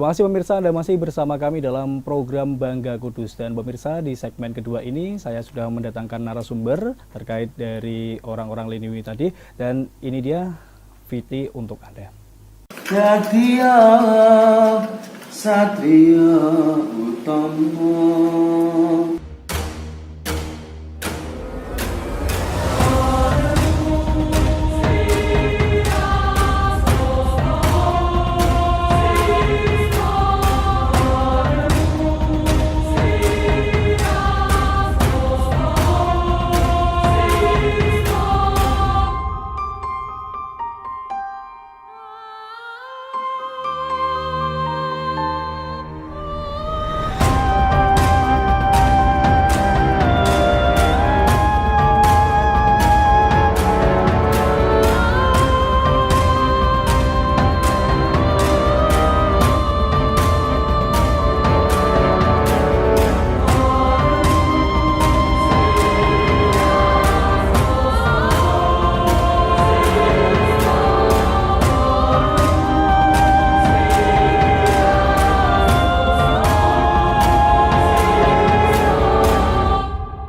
Terima kasih pemirsa, Anda masih bersama kami dalam program Bangga Kudus. Dan pemirsa, di segmen kedua ini saya sudah mendatangkan narasumber terkait dari orang-orang Liniwi tadi. Dan ini dia Viti untuk Anda. Satria Satria Utama.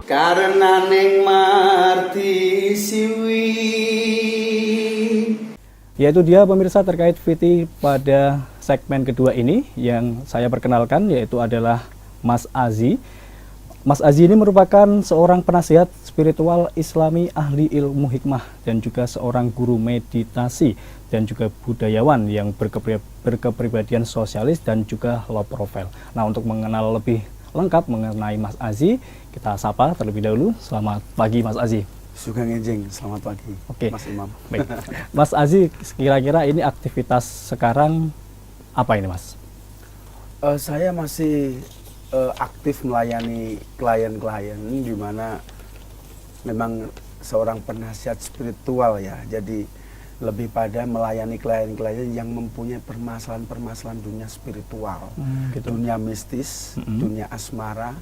Karena ning marti siwi. Yaitu dia pemirsa terkait Viti pada segmen kedua ini yang saya perkenalkan, yaitu adalah Mas Azi. Mas Azi ini merupakan seorang penasihat spiritual Islami, ahli ilmu hikmah, dan juga seorang guru meditasi dan juga budayawan yang berkepribadian sosialis dan juga low profile. Nah, untuk mengenal lebih lengkap mengenai Mas Azi, kita sapa terlebih dahulu. Selamat pagi Mas Azi. Sugeng Enjing, selamat pagi. Oke. Mas Imam. Baik. Mas Azi, kira-kira ini aktivitas sekarang apa ini Mas? Saya masih aktif melayani klien-klien, di mana memang seorang penasihat spiritual ya. Jadi lebih pada melayani klien-klien yang mempunyai permasalahan-permasalahan dunia spiritual, Gitu. dunia mistis, dunia asmara,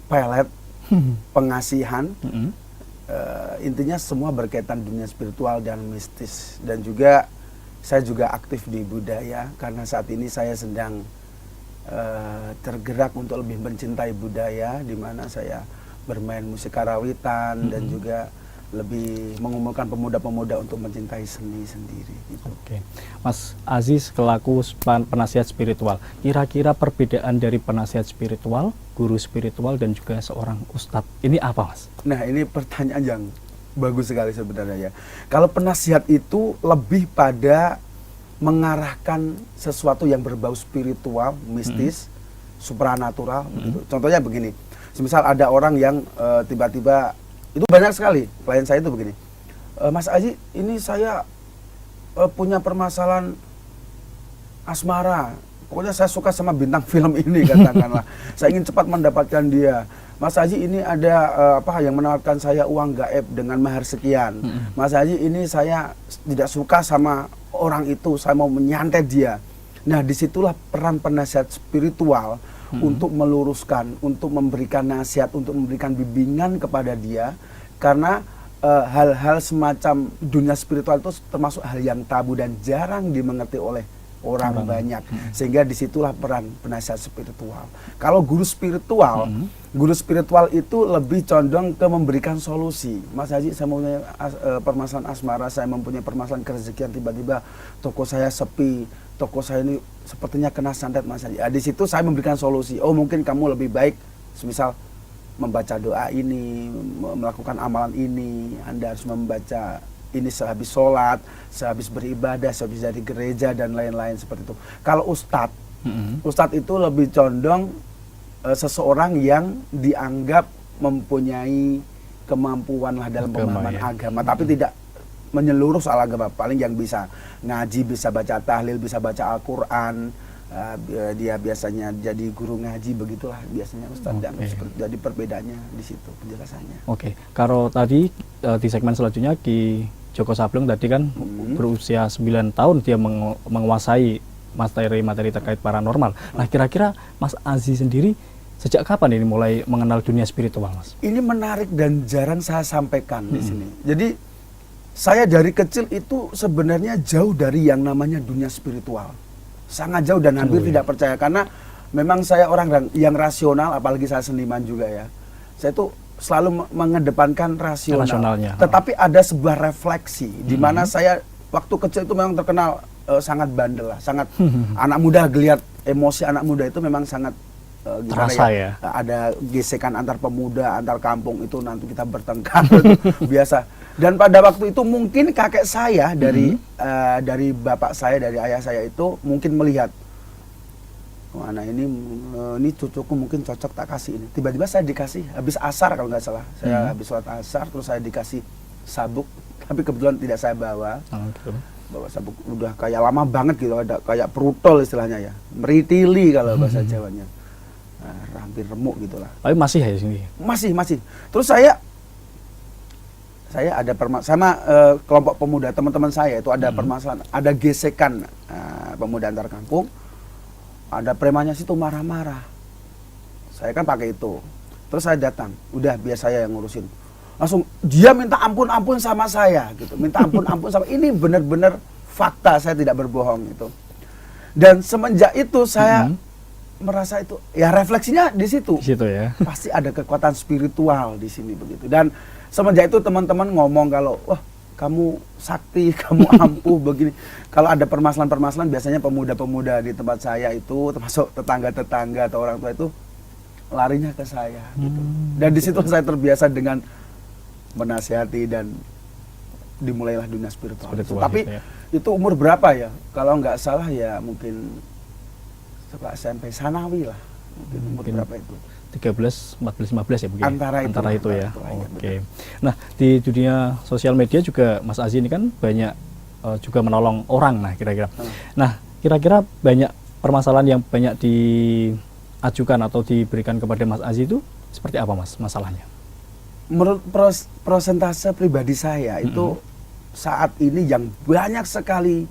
pelet, pengasihan. Intinya semua berkaitan dunia spiritual dan mistis. Dan juga saya juga aktif di budaya karena saat ini saya sedang tergerak untuk lebih mencintai budaya, di mana saya bermain musik karawitan dan juga lebih mengumpulkan pemuda-pemuda untuk mencintai seni sendiri gitu. Oke. Mas Aziz selaku penasihat spiritual, kira-kira perbedaan dari penasihat spiritual, guru spiritual, dan juga seorang ustadz ini apa Mas? Nah, ini pertanyaan yang bagus sekali sebenarnya ya. Kalau penasihat itu lebih pada mengarahkan sesuatu yang berbau spiritual, mistis, supranatural gitu. Contohnya begini, semisal ada orang yang tiba-tiba, itu banyak sekali klien saya itu begini, Mas Aji, ini saya punya permasalahan asmara, pokoknya saya suka sama bintang film ini katakanlah, saya ingin cepat mendapatkan dia. Mas Haji, ini ada yang menawarkan saya uang gaib dengan mahar sekian. Mas Haji, ini saya tidak suka sama orang itu, saya mau menyantet dia. Nah, disitulah peran penasihat spiritual untuk meluruskan, untuk memberikan nasihat, untuk memberikan bimbingan kepada dia. Karena hal-hal semacam dunia spiritual itu termasuk hal yang tabu dan jarang dimengerti oleh orang banyak. Sehingga disitulah peran penasihat spiritual. Kalau guru spiritual, guru spiritual itu lebih condong ke memberikan solusi. Mas Haji, saya mempunyai permasalahan asmara, saya mempunyai permasalahan kerezekian, tiba-tiba toko saya sepi, toko saya ini sepertinya kena santet Mas Haji. Di situ saya memberikan solusi. Oh, mungkin kamu lebih baik semisal membaca doa ini, melakukan amalan ini, Anda harus membaca ini sehabis sholat, sehabis beribadah, sehabis dari gereja dan lain-lain seperti itu. Kalau ustadz, ustadz itu lebih condong seseorang yang dianggap mempunyai kemampuan lah dalam pemahaman agama, tapi tidak menyeluruh soal agama. Paling yang bisa ngaji, bisa baca tahlil, bisa baca Al-Quran, dia biasanya jadi guru ngaji, begitulah biasanya ustadz. Jadi perbedaannya di situ penjelasannya. Oke, kalau tadi di segmen selanjutnya Ki Joko Sableng tadi kan berusia 9 tahun dia menguasai materi-materi terkait paranormal. Nah, kira-kira Mas Aziz sendiri sejak kapan ini mulai mengenal dunia spiritual, Mas? Ini menarik dan jarang saya sampaikan di sini. Jadi saya dari kecil itu sebenarnya jauh dari yang namanya dunia spiritual. sangat jauh dan hampir Jauh, ya. tidak percaya, karena memang saya orang yang rasional, apalagi saya seniman juga ya. Saya tuh selalu mengedepankan Rasionalnya. Tetapi ada sebuah refleksi di mana saya waktu kecil itu memang terkenal sangat bandel lah, sangat anak muda, geliat emosi anak muda itu memang sangat gimana Terasa ya? Ada gesekan antar pemuda, antar kampung, itu nanti kita bertengkar itu biasa. Dan pada waktu itu mungkin kakek saya dari bapak saya, dari ayah saya itu mungkin melihat, oh, anak ini cucuku mungkin cocok tak kasih ini. Tiba-tiba saya dikasih habis asar kalau nggak salah. Saya habis sholat asar terus saya dikasih sabuk, tapi kebetulan tidak saya bawa. Gitu. Bawa sabuk udah kayak lama banget gitu, ada kayak perutol istilahnya ya, meritili kalau bahasa Jawanya. Nah, hampir remuk gitulah. Tapi masih ya di sini. Masih. Terus saya ada sama kelompok pemuda teman-teman saya itu ada permasalahan, ada gesekan pemuda antar kampung. Ada premannya situ marah-marah. Saya kan pakai itu. Terus saya datang, udah biar saya yang ngurusin. Langsung dia minta ampun sama saya gitu. Minta ampun sama, ini benar-benar fakta, saya tidak berbohong itu. Dan semenjak itu saya merasa itu ya refleksinya di situ. Di situ ya. Pasti ada kekuatan spiritual di sini begitu. Dan semenjak itu teman-teman ngomong kalau wah, kamu sakti, kamu ampuh begini. Kalau ada permasalahan-permasalahan, biasanya pemuda-pemuda di tempat saya itu, termasuk tetangga-tetangga atau orang tua itu larinya ke saya gitu. Dan di situ saya terbiasa dengan menasihati dan dimulailah dunia spiritual. Tapi gitu ya. itu umur berapa ya? Kalau nggak salah ya mungkin setelah SMP Sanawi lah. Mungkin berapa itu? 13, 14, 15 ya mungkin. Antara itu ya. Itu, Oke. Nah, di dunia sosial media juga Mas Azi ini kan banyak juga menolong orang, nah kira-kira. Nah, kira-kira banyak permasalahan yang banyak diajukan atau diberikan kepada Mas Azi itu seperti apa Mas masalahnya? Menurut prosentase pribadi saya itu saat ini yang banyak sekali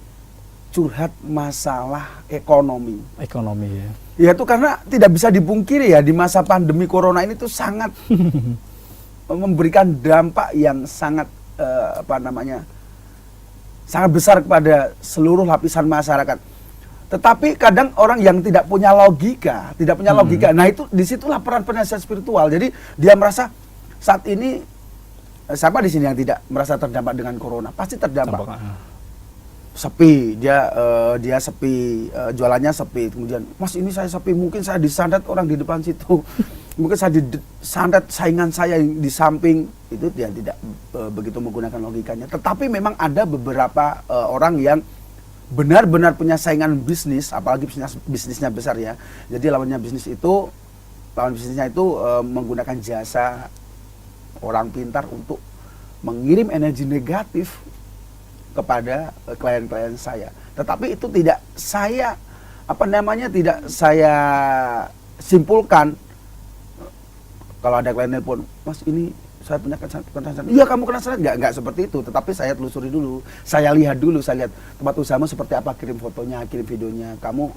curhat masalah ekonomi. Ekonomi ya. Ya itu karena tidak bisa dipungkiri ya, di masa pandemi corona ini tuh sangat memberikan dampak yang sangat sangat besar kepada seluruh lapisan masyarakat. Tetapi kadang orang yang tidak punya logika, nah itu disitulah peran penasihat spiritual. Jadi dia merasa saat ini siapa di sini yang tidak merasa terdampak dengan corona? Pasti terdampak. Sepi, dia sepi, jualannya sepi. Kemudian, Mas ini saya sepi, mungkin saya disandat orang di depan situ, mungkin saya disandat saingan saya di samping. Itu dia tidak begitu menggunakan logikanya. Tetapi memang ada beberapa orang yang benar-benar punya saingan bisnis, apalagi bisnisnya besar ya. Jadi lawan bisnisnya itu menggunakan jasa orang pintar untuk mengirim energi negatif kepada klien-klien saya. Tetapi itu tidak saya tidak saya simpulkan. Kalau ada klien nelpon, Mas ini saya punya kena. Iya, kamu kena santet, enggak seperti itu. Tetapi saya telusuri dulu, saya lihat dulu, saya lihat tempat usahamu seperti apa, kirim fotonya, kirim videonya. Kamu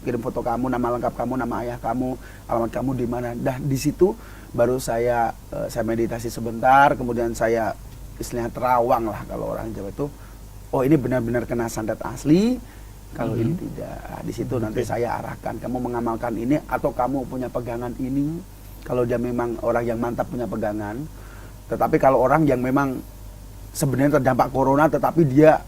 kirim foto kamu, nama lengkap kamu, nama ayah kamu, alamat kamu di mana. Dah di situ baru saya meditasi sebentar, kemudian saya istilahnya terawang lah kalau orang Jawa itu. Oh ini benar-benar kena santet asli, kalau ini tidak. Di situ nanti saya arahkan, kamu mengamalkan ini atau kamu punya pegangan ini. Kalau dia memang orang yang mantap punya pegangan. Tetapi kalau orang yang memang sebenarnya terdampak corona tetapi dia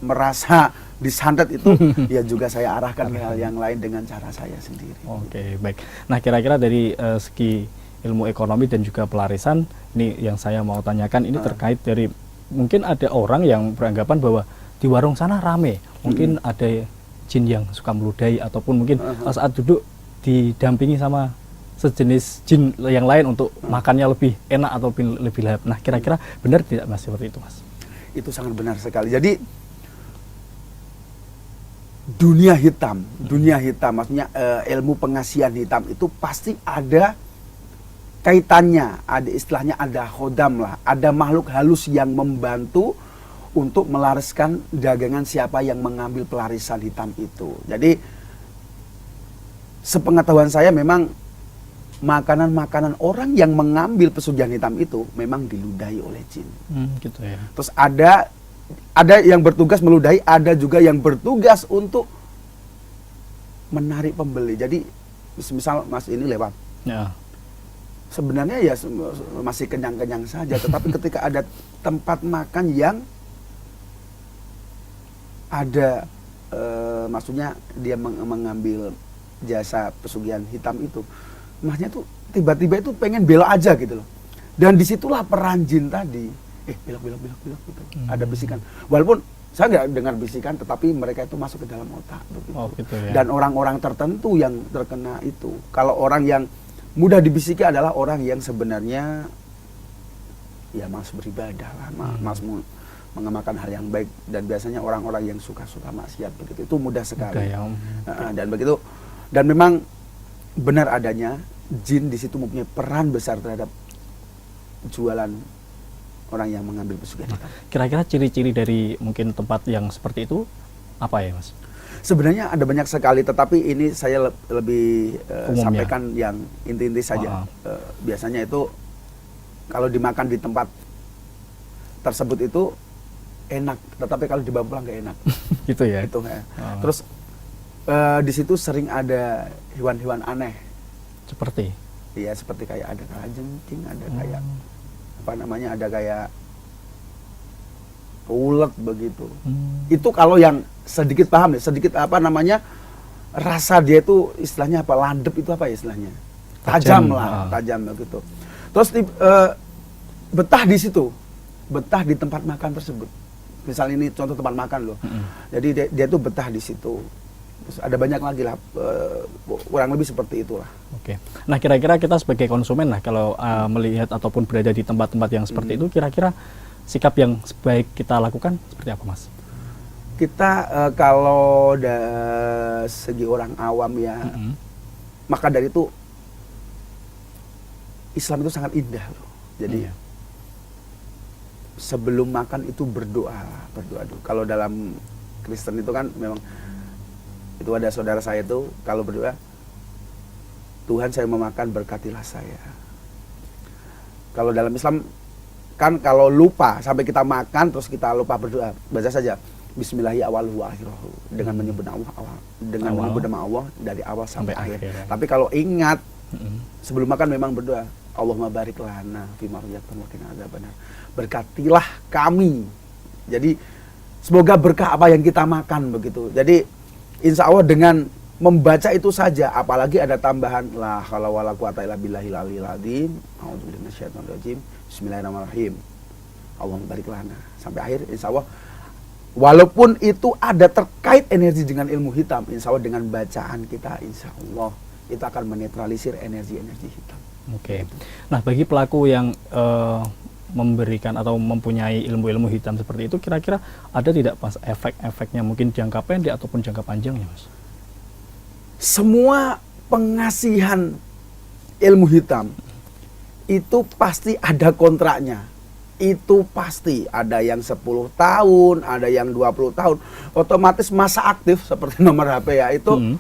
merasa disantet itu, ya juga saya arahkan ke hal yang lain dengan cara saya sendiri. Oke, baik. Nah kira-kira dari segi ilmu ekonomi dan juga pelarisan, ini yang saya mau tanyakan ini terkait dari mungkin ada orang yang beranggapan bahwa di warung sana rame, mungkin ada jin yang suka meludahi ataupun mungkin saat duduk didampingi sama sejenis jin yang lain untuk makannya lebih enak atau lebih lahap. Nah kira-kira benar tidak Mas seperti itu Mas? Itu sangat benar sekali. Jadi dunia hitam maksudnya ilmu pengasihan hitam itu pasti ada kaitannya, ada istilahnya, ada khodam lah, ada makhluk halus yang membantu untuk melariskan dagangan siapa yang mengambil pelarisan hitam itu. Jadi sepengetahuan saya memang makanan-makanan orang yang mengambil pesugihan hitam itu memang diludahi oleh jin. Gitu ya. Terus ada ada yang bertugas meludahi, ada juga yang bertugas untuk menarik pembeli. Jadi misal Mas ini lewat, Ya. sebenarnya ya masih kenyang-kenyang saja, tetapi ketika ada tempat makan yang ada maksudnya dia mengambil jasa pesugihan hitam itu, Masnya tuh tiba-tiba itu pengen belok aja gitu loh. Dan disitulah peran jin tadi, belok gitu. Ada bisikan. Walaupun saya nggak dengar bisikan, tetapi mereka itu masuk ke dalam otak begitu. Oh, gitu ya. Dan orang-orang tertentu yang terkena itu. Kalau orang yang mudah dibisiki adalah orang yang sebenarnya ya mas beribadah lah, mas mengamalkan hal yang baik, dan biasanya orang-orang yang suka-suka maksiat begitu itu mudah sekali. Dan begitu, dan memang benar adanya jin di situ mempunyai peran besar terhadap jualan orang yang mengambil pesugihan hitam. Kira-kira ciri-ciri dari mungkin tempat yang seperti itu apa ya, Mas? Sebenarnya ada banyak sekali, tetapi ini saya lebih sampaikan yang inti-inti saja. Biasanya itu kalau dimakan di tempat tersebut itu enak, tetapi kalau dibawa pulang nggak enak. Gitu ya. Itu ya. Terus di situ sering ada hewan-hewan aneh. Seperti? Iya, seperti kayak ada kalajengking, ada kayak apa namanya, ada kayak ulet begitu. Itu kalau yang sedikit paham ya, sedikit apa namanya, rasa dia itu istilahnya apa, landep itu apa ya istilahnya, tajam lah, tajam begitu. Terus betah di situ, betah di tempat makan tersebut. Misal ini contoh tempat makan loh. Jadi dia tuh betah di situ. Terus ada banyak lagi lah, kurang lebih seperti itulah. Oke. Nah, kira-kira kita sebagai konsumen lah, kalau melihat ataupun berada di tempat-tempat yang seperti itu, kira-kira sikap yang sebaik kita lakukan seperti apa, Mas? Kita kalau dari segi orang awam ya, maka dari itu Islam itu sangat indah loh. Jadi sebelum makan itu berdoa dulu. Kalau dalam Kristen itu kan memang itu ada saudara saya itu kalau berdoa, Tuhan saya mau makan, berkatilah saya. Kalau dalam Islam kan kalau lupa sampai kita makan terus kita lupa berdoa, baca saja Bismillahi awaluhu akhiruhu, dengan menyebut menyebut nama Allah dari awal sampai akhir. Tapi kalau ingat sebelum makan memang berdoa, Allahumma barik lana fima razaqtana wa qina adzabannar. Berkatilah kami. Jadi semoga berkah apa yang kita makan begitu. Jadi insya Allah dengan membaca itu saja, apalagi ada tambahan la haula wala quwata illa billahil aliyil azim, a'udzubillahi minasyaitonir rajim, bismillahirrahmanirrahim, Allahumma barik lana sampai akhir. Insya Allah walaupun itu ada terkait energi dengan ilmu hitam, insya Allah dengan bacaan kita insya Allah itu akan menetralisir energi-energi hitam. Oke. Nah, bagi pelaku yang memberikan atau mempunyai ilmu-ilmu hitam seperti itu, kira-kira ada tidak Mas efek-efeknya, mungkin jangka pendek ataupun jangka panjangnya, Mas? Semua pengasihan ilmu hitam itu pasti ada kontraknya. Itu pasti ada yang 10 tahun, ada yang 20 tahun. Otomatis masa aktif seperti nomor HP ya itu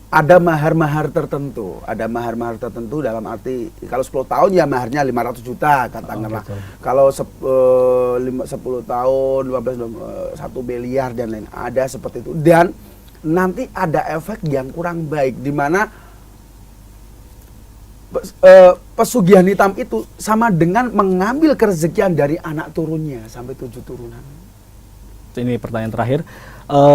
ada mahar-mahar tertentu. Ada mahar-mahar tertentu dalam arti kalau 10 tahun ya maharnya 500 juta katakanlah. Kalau 10 tahun 1 miliar dan lain, ada seperti itu. Dan nanti ada efek yang kurang baik di mana pesugihan hitam itu sama dengan mengambil kerezekian dari anak turunnya sampai 7 turunan. Ini pertanyaan terakhir,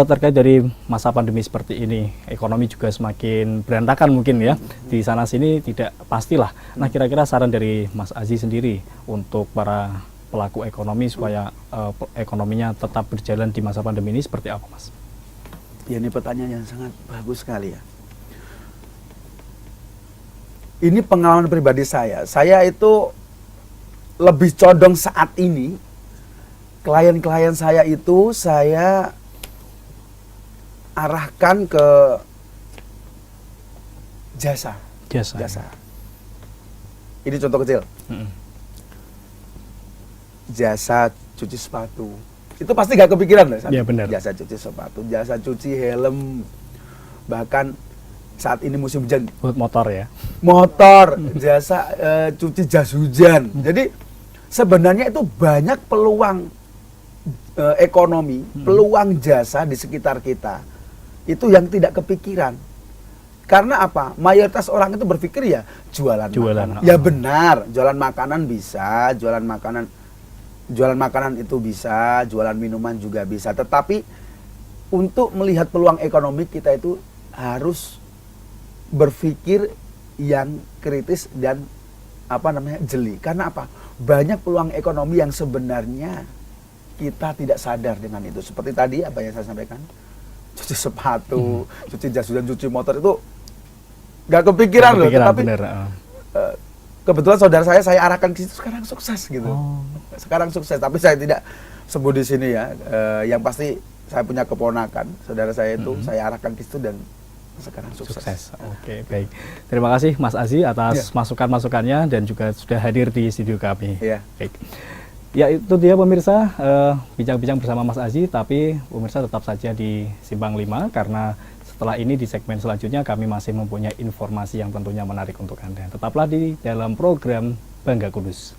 terkait dari masa pandemi seperti ini, ekonomi juga semakin berantakan mungkin ya, di sana sini tidak pastilah. Nah, kira-kira saran dari Mas Aziz sendiri untuk para pelaku ekonomi supaya ekonominya tetap berjalan di masa pandemi ini seperti apa, Mas? Ya, ini pertanyaan yang sangat bagus sekali ya. Ini pengalaman pribadi saya. Saya itu lebih condong saat ini, klien-klien saya itu saya arahkan ke jasa. Ini contoh kecil. Jasa cuci sepatu. Itu pasti gak kepikiran loh. Iya, benar. Jasa cuci sepatu, jasa cuci helm, bahkan saat ini musim hujan. Buat motor ya? Motor, jasa cuci jas hujan. Jadi sebenarnya itu banyak peluang ekonomi, peluang jasa di sekitar kita itu yang tidak kepikiran. Karena apa? Mayoritas orang itu berpikir ya jualan makanan. Ya benar, jualan makanan bisa, jualan makanan itu bisa, jualan minuman juga bisa. Tetapi untuk melihat peluang ekonomi kita itu harus berpikir yang kritis dan jeli. Karena apa? Banyak peluang ekonomi yang sebenarnya kita tidak sadar dengan itu. Seperti tadi apa yang saya sampaikan, cuci sepatu, cuci jas hujan, cuci motor itu nggak kepikiran loh. Tetapi kebetulan saudara saya arahkan ke situ, sekarang sukses gitu. Sekarang sukses, tapi saya tidak sebut di sini ya. Yang pasti saya punya keponakan, saudara saya itu saya arahkan ke situ dan sekarang sukses. Oke, baik. Terima kasih Mas Azi atas masukan-masukannya dan juga sudah hadir di studio kami. Baik. Ya, itu dia pemirsa, bincang-bincang bersama Mas Azi, tapi pemirsa tetap saja di Simpang 5 karena setelah ini di segmen selanjutnya kami masih mempunyai informasi yang tentunya menarik untuk Anda. Tetaplah di dalam program Bangga Kudus.